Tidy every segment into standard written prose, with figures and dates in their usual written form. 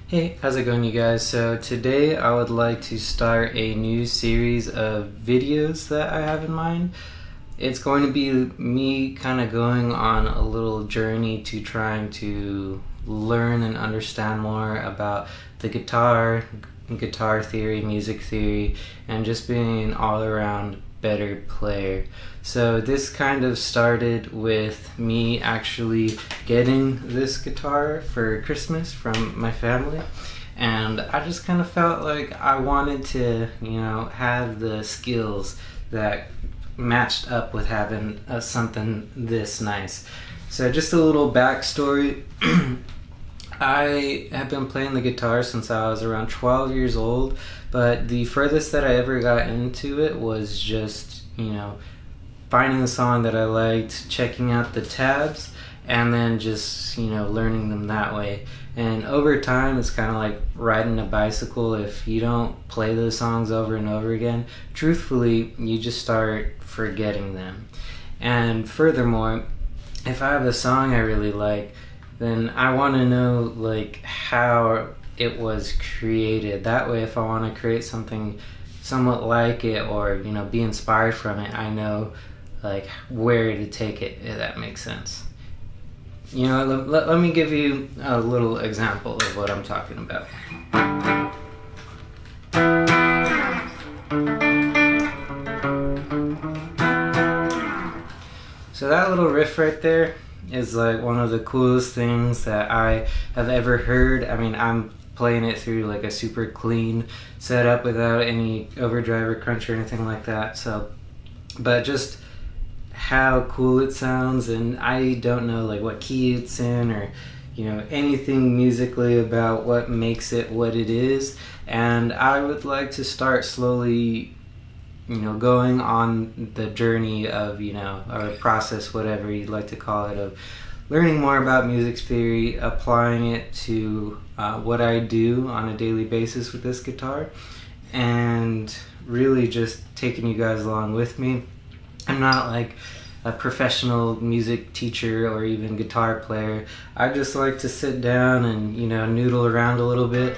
Hey, how's it going, you guys? So today I would like to start a new series of videos that I have in mind. It's going to be me kind of going on a little journey to trying to learn and understand more about the guitar theory, music theory, and just being an all-around better player. So this kind of started with me actually getting this guitar for Christmas from my family, and I just kind of felt like I wanted to, have the skills that matched up with having something this nice. So just a little backstory. I have been playing the guitar since I was around 12 years old, but the furthest that I ever got into it was just, finding a song that I liked, checking out the tabs, and then just, learning them that way. And over time, it's kind of like riding a bicycle. If you don't play those songs over and over again, truthfully, you just start forgetting them. And furthermore, if I have a song I really like, then I want to know how it was created. That way, if I want to create something somewhat like it or be inspired from it, I know where to take it, if that makes sense. Let me give you a little example of what I'm talking about. So that little riff right there is one of the coolest things that I have ever heard. I mean, I'm playing it through a super clean setup without any overdrive or crunch or anything like that. So, but just how cool it sounds, and I don't know what key it's in or anything musically about what makes it what it is. And I would like to start slowly going on the journey of, or process, whatever you'd like to call it, of learning more about music theory, applying it to what I do on a daily basis with this guitar, and really just taking you guys along with me. I'm not a professional music teacher or even guitar player. I just like to sit down and, noodle around a little bit.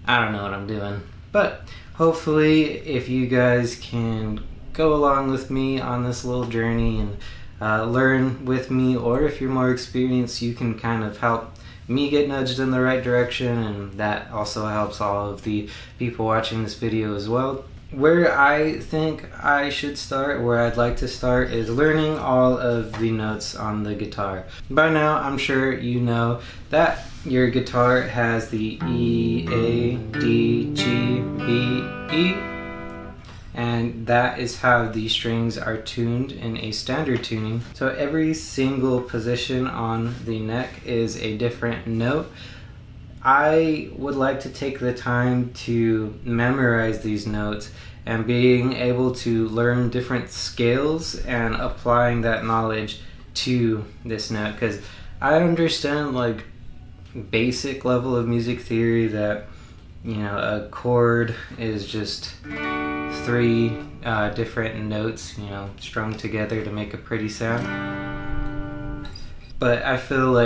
I don't know what I'm doing, but hopefully if you guys can go along with me on this little journey and learn with me, or if you're more experienced, you can kind of help me get nudged in the right direction, and that also helps all of the people watching this video as well. Where I think I should start, where I'd like to start, is learning all of the notes on the guitar. By now, I'm sure you know that your guitar has the E, A, D, G, B, E, and that is how the strings are tuned in a standard tuning. So every single position on the neck is a different note. I would like to take the time to memorize these notes and being able to learn different scales and applying that knowledge to this note, because I understand basic level of music theory that a chord is just three different notes strung together to make a pretty sound. But I feel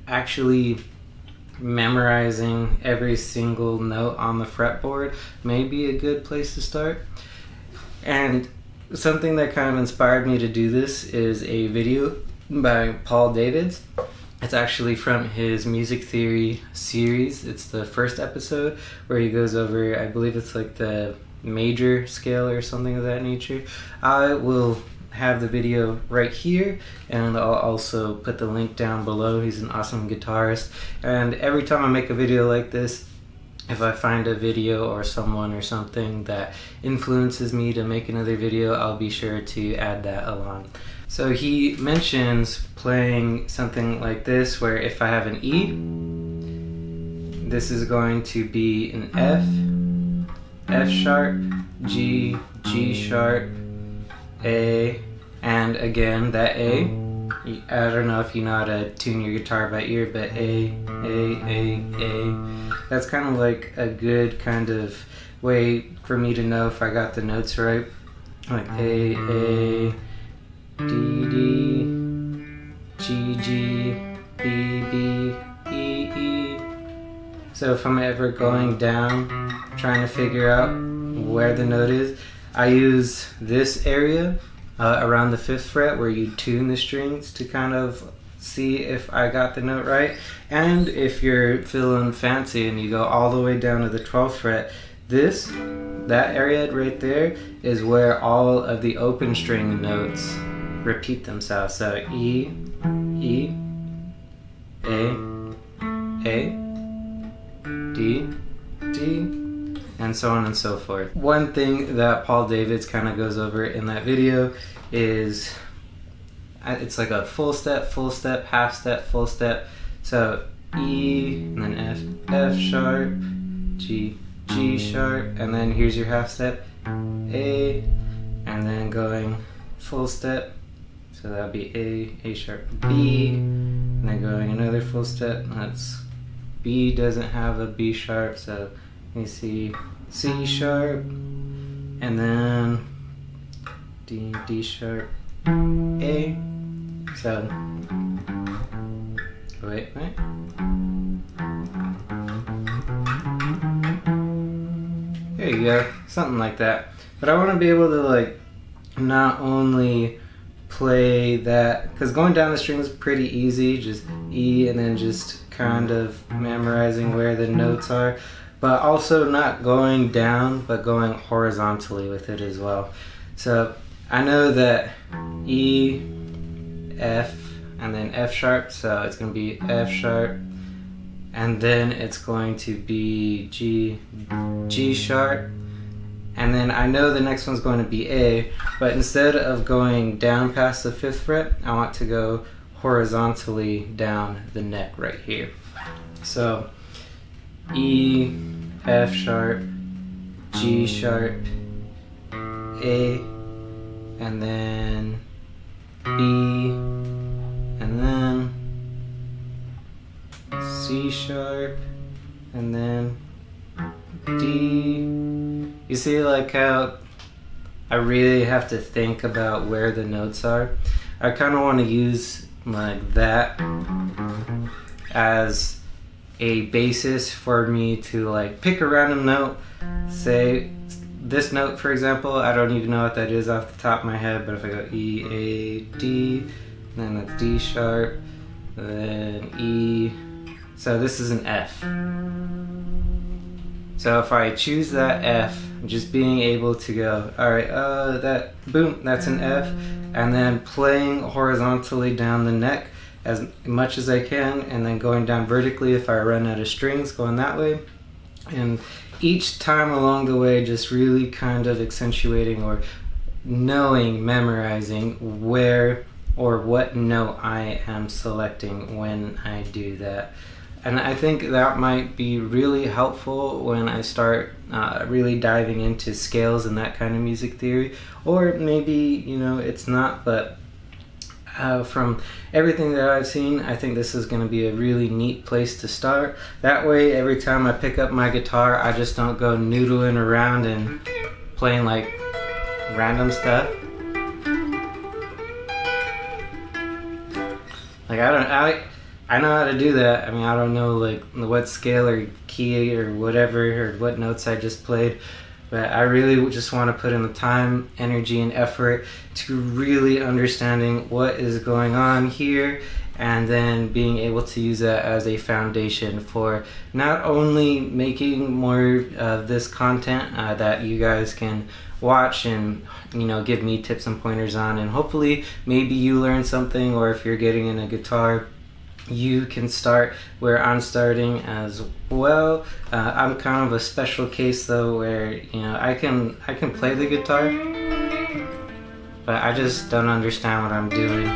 actually memorizing every single note on the fretboard may be a good place to start. And something that kind of inspired me to do this is a video by Paul Davids. It's actually from his music theory series. It's the first episode where he goes over, I believe it's the major scale or something of that nature. I will have the video right here, and I'll also put the link down below. He's an awesome guitarist, and every time I make a video like this, if I find a video or someone or something that influences me to make another video, I'll be sure to add that along. So he mentions playing something like this, where if I have an E, this is going to be an F, F sharp, G, G sharp, A, and again that A. I don't know if you know how to tune your guitar by ear, but A. That's kind of a good kind of way for me to know if I got the notes right. A, So if I'm ever going down, trying to figure out where the note is, I use this area around the 5th fret where you tune the strings to kind of see if I got the note right. And if you're feeling fancy and you go all the way down to the 12th fret, that area right there is where all of the open string notes repeat themselves. So E, E, A, D, D, and so on and so forth. One thing that Paul Davids kind of goes over in that video is it's like a full step, half step, full step. So E, and then F, F sharp, G, G sharp, and then here's your half step, A, and then going full step. So that would be A sharp, B, and then going another full step. That's B doesn't have a B sharp, so you see C sharp, and then D, D sharp, A. So, wait. There you go, something like that. But I want to be able to like not only play that, because going down the string is pretty easy, just E and then just kind of memorizing where the notes are, but also not going down but going horizontally with it as well. So I know that E, F, and then F sharp, so it's going to be F sharp, and then it's going to be G, G sharp, and then I know the next one's going to be A, but instead of going down past the 5th fret, I want to go horizontally down the neck right here. So E, F sharp, G sharp, A, and then B, and then C sharp, and then D. You see like how I really have to think about where the notes are? I kind of want to use like that as a basis for me to like pick a random note. Say this note, for example, I don't even know what that is off the top of my head, but if I go E, A, D, then that's D sharp, then E, so this is an F. So if I choose that F, just being able to go, alright, that, boom, that's an F, and then playing horizontally down the neck as much as I can, and then going down vertically if I run out of strings, going that way. And each time along the way, just really kind of accentuating or knowing, memorizing where or what note I am selecting when I do that. And I think that might be really helpful when I start really diving into scales and that kind of music theory. Or maybe, you know, it's not, but from everything that I've seen, I think this is going to be a really neat place to start. That way, every time I pick up my guitar, I just don't go noodling around and playing like random stuff. Like I know how to do that. I mean, I don't know like what scale or key or whatever or what notes I just played, but I really just want to put in the time, energy, and effort to really understanding what is going on here, and then being able to use that as a foundation for not only making more of this content that you guys can watch and, you know, give me tips and pointers on, and hopefully maybe you learn something, or if you're getting in a guitar, you can start where I'm starting as well. I'm kind of a special case though, where, you know, I can play the guitar, but I just don't understand what I'm doing.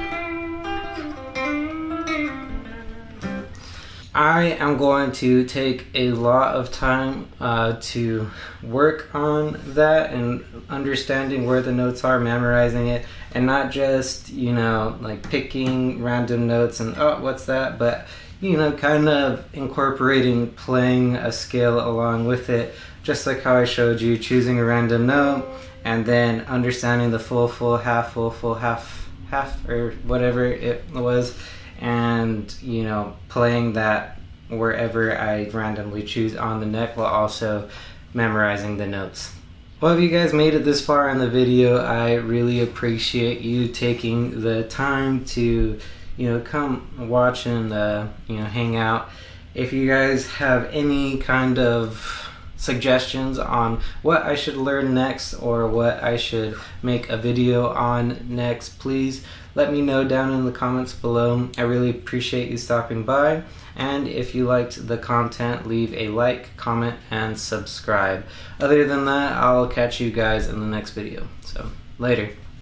I am going to take a lot of time to work on that and understanding where the notes are, memorizing it, and not just, you know, like picking random notes and, oh, what's that? But, you know, kind of incorporating playing a scale along with it, just like how I showed you, choosing a random note and then understanding the full, half, or whatever it was, and, you know, playing that wherever I randomly choose on the neck, while also memorizing the notes. Well, if you guys made it this far in the video, I really appreciate you taking the time to, come watch and, hang out. If you guys have any kind of suggestions on what I should learn next or what I should make a video on next, please let me know down in the comments below. I really appreciate you stopping by, and if you liked the content, leave a like, comment, and subscribe. Other than that, I'll catch you guys in the next video. So, later.